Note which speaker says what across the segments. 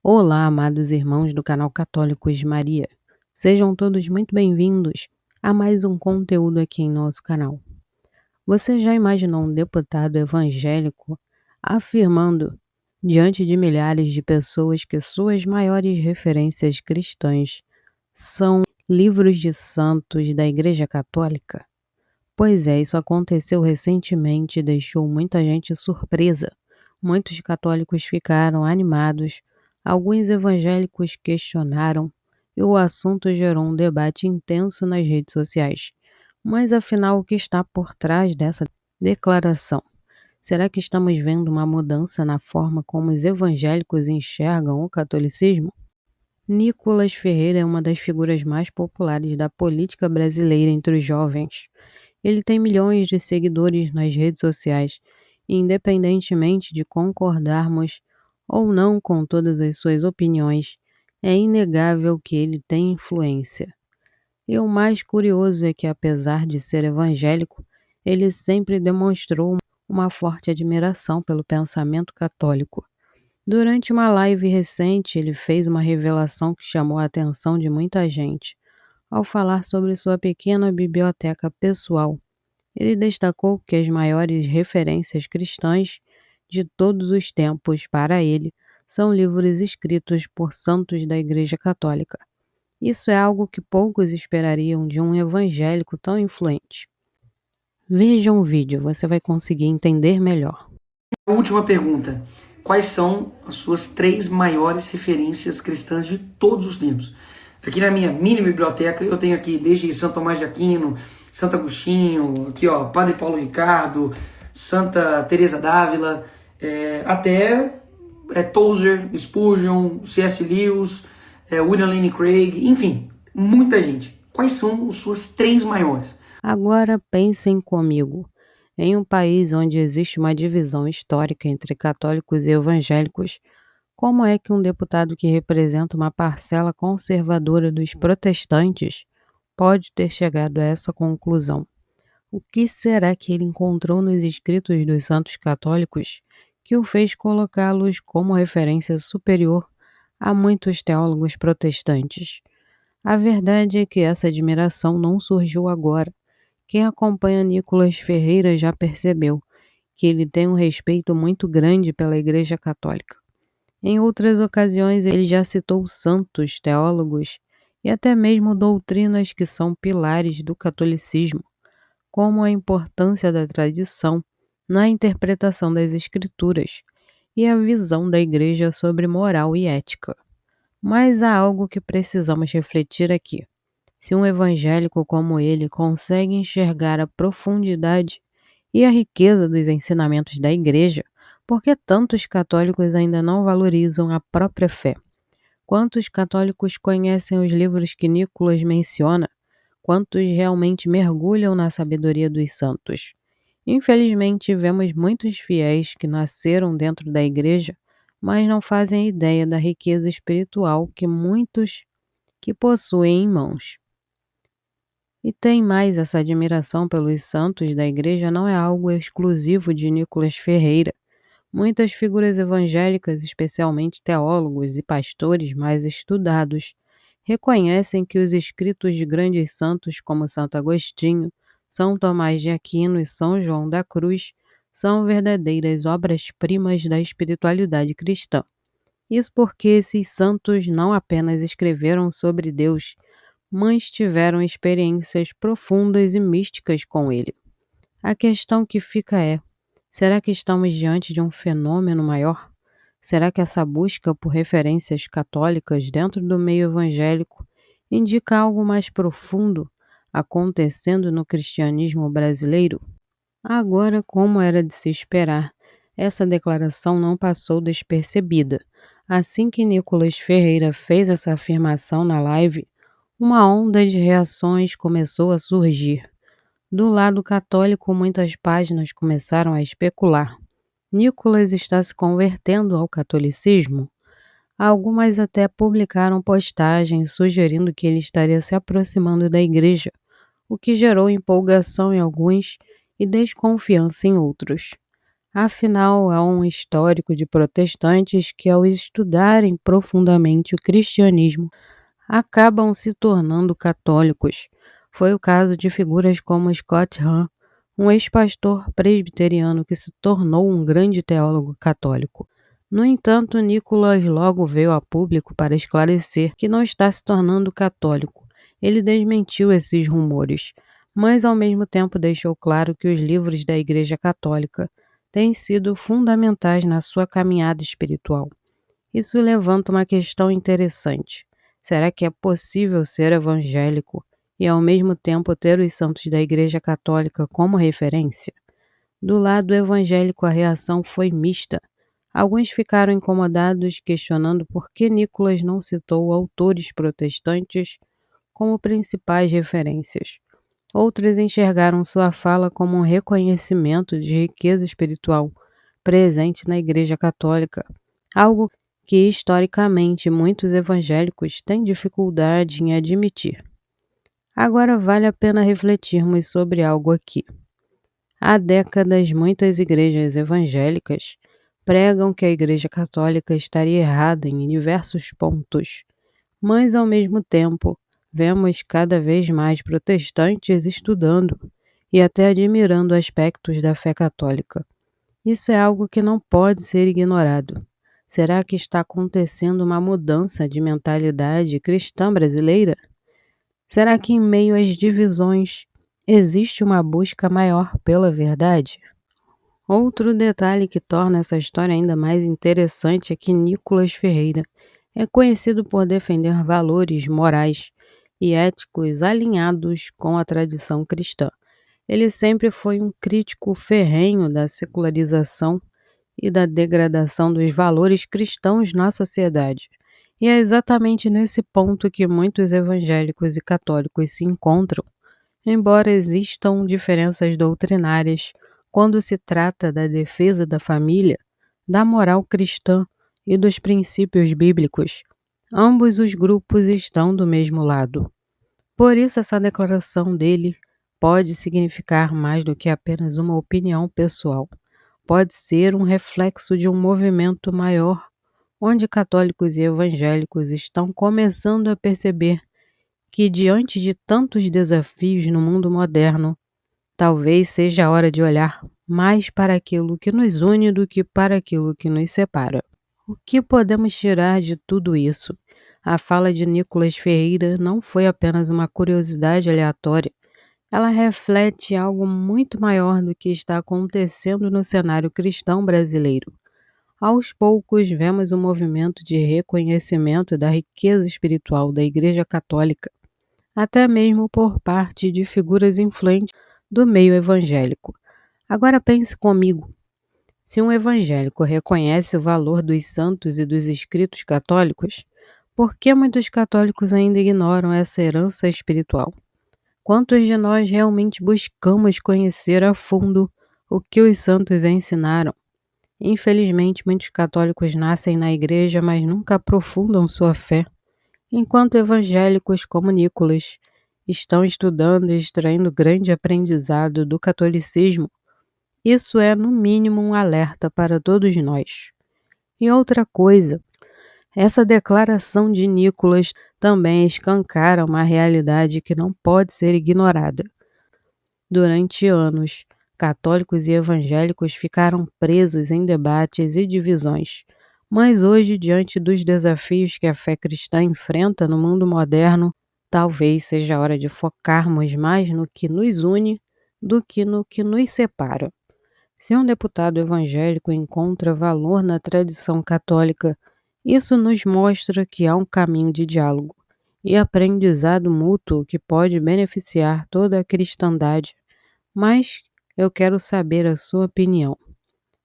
Speaker 1: Olá, amados irmãos do canal Católicos Maria. Sejam todos muito bem-vindos a mais um conteúdo aqui em nosso canal. Você já imaginou um deputado evangélico afirmando, diante de milhares de pessoas, que suas maiores referências cristãs são livros de santos da Igreja Católica? Pois é, isso aconteceu recentemente e deixou muita gente surpresa. Muitos católicos ficaram animados, alguns evangélicos questionaram e o assunto gerou um debate intenso nas redes sociais. Mas afinal, o que está por trás dessa declaração? Será que estamos vendo uma mudança na forma como os evangélicos enxergam o catolicismo? Nicolas Ferreira é uma das figuras mais populares da política brasileira entre os jovens. Ele tem milhões de seguidores nas redes sociais, e independentemente de concordarmos ou não com todas as suas opiniões, é inegável que ele tem influência. E o mais curioso é que, apesar de ser evangélico, ele sempre demonstrou uma forte admiração pelo pensamento católico. Durante uma live recente, ele fez uma revelação que chamou a atenção de muita gente. Ao falar sobre sua pequena biblioteca pessoal, ele destacou que as maiores referências cristãs de todos os tempos para ele são livros escritos por santos da Igreja Católica. Isso é algo que poucos esperariam de um evangélico tão influente. Veja um vídeo, você vai conseguir entender melhor.
Speaker 2: Última pergunta. Quais são as suas 3 maiores referências cristãs de todos os tempos? Aqui na minha mini biblioteca eu tenho aqui desde São Tomás de Aquino, Santo Agostinho, aqui ó, Padre Paulo Ricardo, Santa Teresa d'Ávila, até Tozer, Spurgeon, C.S. Lewis, William Lane Craig, enfim, muita gente. Quais são as suas 3 maiores?
Speaker 1: Agora pensem comigo. Em um país onde existe uma divisão histórica entre católicos e evangélicos, como é que um deputado que representa uma parcela conservadora dos protestantes pode ter chegado a essa conclusão? O que será que ele encontrou nos escritos dos santos católicos que o fez colocá-los como referência superior a muitos teólogos protestantes? A verdade é que essa admiração não surgiu agora. Quem acompanha Nicolas Ferreira já percebeu que ele tem um respeito muito grande pela Igreja Católica. Em outras ocasiões, ele já citou santos, teólogos e até mesmo doutrinas que são pilares do catolicismo, como a importância da tradição na interpretação das Escrituras e a visão da Igreja sobre moral e ética. Mas há algo que precisamos refletir aqui. Se um evangélico como ele consegue enxergar a profundidade e a riqueza dos ensinamentos da Igreja, por que tantos católicos ainda não valorizam a própria fé? Quantos católicos conhecem os livros que Nicolas menciona? Quantos realmente mergulham na sabedoria dos santos? Infelizmente, vemos muitos fiéis que nasceram dentro da Igreja, mas não fazem ideia da riqueza espiritual que muitos que possuem em mãos. E tem mais, essa admiração pelos santos da Igreja não é algo exclusivo de Nicolas Ferreira. Muitas figuras evangélicas, especialmente teólogos e pastores mais estudados, reconhecem que os escritos de grandes santos como Santo Agostinho, São Tomás de Aquino e São João da Cruz são verdadeiras obras-primas da espiritualidade cristã. Isso porque esses santos não apenas escreveram sobre Deus, mas tiveram experiências profundas e místicas com ele. A questão que fica é: será que estamos diante de um fenômeno maior? Será que essa busca por referências católicas dentro do meio evangélico indica algo mais profundo acontecendo no cristianismo brasileiro? Agora, como era de se esperar, essa declaração não passou despercebida. Assim que Nicolas Ferreira fez essa afirmação na live, uma onda de reações começou a surgir. Do lado católico, muitas páginas começaram a especular: Nicolas está se convertendo ao catolicismo? Algumas até publicaram postagens sugerindo que ele estaria se aproximando da igreja, o que gerou empolgação em alguns e desconfiança em outros. Afinal, há um histórico de protestantes que, ao estudarem profundamente o cristianismo, acabam se tornando católicos. Foi o caso de figuras como Scott Hahn, um ex-pastor presbiteriano que se tornou um grande teólogo católico. No entanto, Nicholas logo veio a público para esclarecer que não está se tornando católico. Ele desmentiu esses rumores, mas ao mesmo tempo deixou claro que os livros da Igreja Católica têm sido fundamentais na sua caminhada espiritual. Isso levanta uma questão interessante. Será que é possível ser evangélico e ao mesmo tempo ter os santos da Igreja Católica como referência? Do lado evangélico, a reação foi mista. Alguns ficaram incomodados, questionando por que Nicolas não citou autores protestantes como principais referências. Outros enxergaram sua fala como um reconhecimento de riqueza espiritual presente na Igreja Católica, algo que historicamente muitos evangélicos têm dificuldade em admitir. Agora vale a pena refletirmos sobre algo aqui. Há décadas, muitas igrejas evangélicas pregam que a Igreja Católica estaria errada em diversos pontos, mas ao mesmo tempo, vemos cada vez mais protestantes estudando e até admirando aspectos da fé católica. Isso é algo que não pode ser ignorado. Será que está acontecendo uma mudança de mentalidade cristã brasileira? Será que em meio às divisões existe uma busca maior pela verdade? Outro detalhe que torna essa história ainda mais interessante é que Nicolas Ferreira é conhecido por defender valores morais e éticos alinhados com a tradição cristã. Ele sempre foi um crítico ferrenho da secularização e da degradação dos valores cristãos na sociedade. E é exatamente nesse ponto que muitos evangélicos e católicos se encontram, embora existam diferenças doutrinárias quando se trata da defesa da família, da moral cristã e dos princípios bíblicos. Ambos os grupos estão do mesmo lado. Por isso, essa declaração dele pode significar mais do que apenas uma opinião pessoal. Pode ser um reflexo de um movimento maior, onde católicos e evangélicos estão começando a perceber que, diante de tantos desafios no mundo moderno, talvez seja a hora de olhar mais para aquilo que nos une do que para aquilo que nos separa. O que podemos tirar de tudo isso? A fala de Nicolas Ferreira não foi apenas uma curiosidade aleatória. Ela reflete algo muito maior do que está acontecendo no cenário cristão brasileiro. Aos poucos, vemos um movimento de reconhecimento da riqueza espiritual da Igreja Católica, até mesmo por parte de figuras influentes do meio evangélico. Agora pense comigo. Se um evangélico reconhece o valor dos santos e dos escritos católicos, por que muitos católicos ainda ignoram essa herança espiritual? Quantos de nós realmente buscamos conhecer a fundo o que os santos ensinaram? Infelizmente, muitos católicos nascem na igreja, mas nunca aprofundam sua fé, enquanto evangélicos como Nicolas estão estudando e extraindo grande aprendizado do catolicismo. Isso é, no mínimo, um alerta para todos nós. E outra coisa, essa declaração de Nicolas também escancara uma realidade que não pode ser ignorada. Durante anos, católicos e evangélicos ficaram presos em debates e divisões. Mas hoje, diante dos desafios que a fé cristã enfrenta no mundo moderno, talvez seja a hora de focarmos mais no que nos une do que no que nos separa. Se um deputado evangélico encontra valor na tradição católica, isso nos mostra que há um caminho de diálogo e aprendizado mútuo que pode beneficiar toda a cristandade. Mas eu quero saber a sua opinião.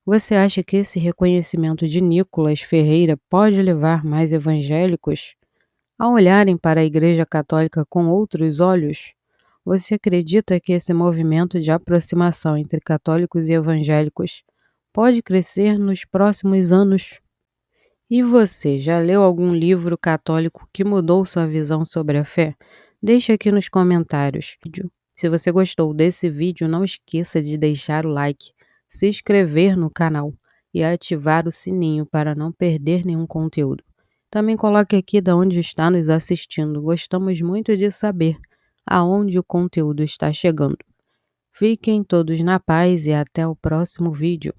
Speaker 1: Você acha que esse reconhecimento de Nicolas Ferreira pode levar mais evangélicos a olharem para a Igreja Católica com outros olhos? Você acredita que esse movimento de aproximação entre católicos e evangélicos pode crescer nos próximos anos? E você, já leu algum livro católico que mudou sua visão sobre a fé? Deixe aqui nos comentários. Se você gostou desse vídeo, não esqueça de deixar o like, se inscrever no canal e ativar o sininho para não perder nenhum conteúdo. Também coloque aqui de onde está nos assistindo. Gostamos muito de saber aonde o conteúdo está chegando. Fiquem todos na paz e até o próximo vídeo.